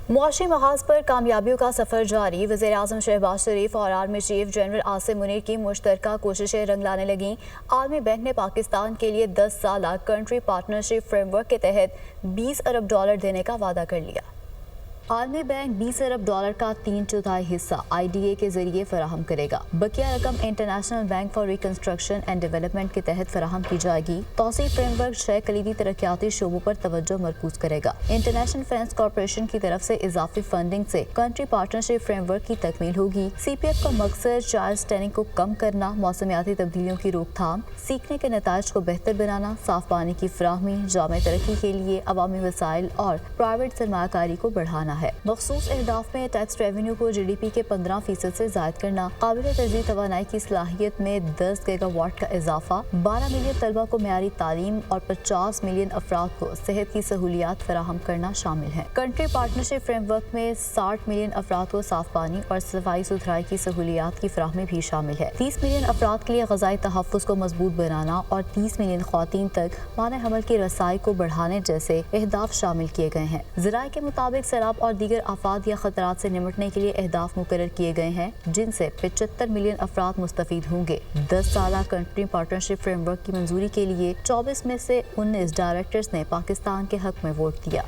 معاشی محاذ پر کامیابیوں کا سفر جاری۔ وزیراعظم شہباز شریف اور army chief general Asim Munir کی مشترکہ کوششیں رنگ لانے لگیں۔ عالمی بینک نے پاکستان کے لیے 10 سالہ کنٹری پارٹنرشپ فریم ورک کے تحت $20 ارب دینے کا وعدہ کر لیا۔ عالمی بینک $20 ارب کا 3/4 حصہ IDA کے ذریعے فراہم کرے گا۔ بقیہ رقم international bank for reconstruction and development کے تحت فراہم کی جائے گی۔ توسیع فریم ورک 6 کلیدی ترقیاتی شعبوں پر توجہ مرکوز کرے گا۔ انٹرنیشنل فائنانس کارپوریشن کی طرف سے اضافی فنڈنگ سے کنٹری پارٹنرشپ فریم ورک کی تکمیل ہوگی۔ CPF کا مقصد چائلڈ اسٹینڈنگ کو کم کرنا، موسمیاتی تبدیلیوں کی روک تھام، سیکھنے کے نتائج کو بہتر بنانا، صاف پانی کی فراہمی، جامع ترقی کے لیے عوامی وسائل اور پرائیویٹ سرمایہ کاری کو بڑھانا ہے۔ مخصوص اہداف میں ٹیکس ریونیو کو GDP کے 15% سے زائد کرنا، قابل تجدید توانائی کی صلاحیت میں 10 گیگا واٹ کا اضافہ، 12 ملین طلبہ کو معیاری تعلیم اور 50 ملین افراد کو صحت کی سہولیات فراہم کرنا شامل ہے۔ کنٹری پارٹنرشپ فریم ورک میں 60 ملین افراد کو صاف پانی اور صفائی ستھرائی کی سہولیات کی فراہمی بھی شامل ہے۔ 30 ملین افراد کے لیے غذائی تحفظ کو مضبوط بنانا اور 30 ملین خواتین تک مانع حمل کی رسائی کو بڑھانے جیسے اہداف شامل کیے گئے ہیں۔ ذرائع کے مطابق سیلاب اور دیگر آفات یا خطرات سے نمٹنے کے لیے اہداف مقرر کیے گئے ہیں، جن سے 75 ملین افراد مستفید ہوں گے۔ 10 سالہ کنٹری پارٹنرشپ فریم ورک کی منظوری کے لیے 24 میں سے 19 ڈائریکٹرز نے پاکستان کے حق میں ووٹ دیا۔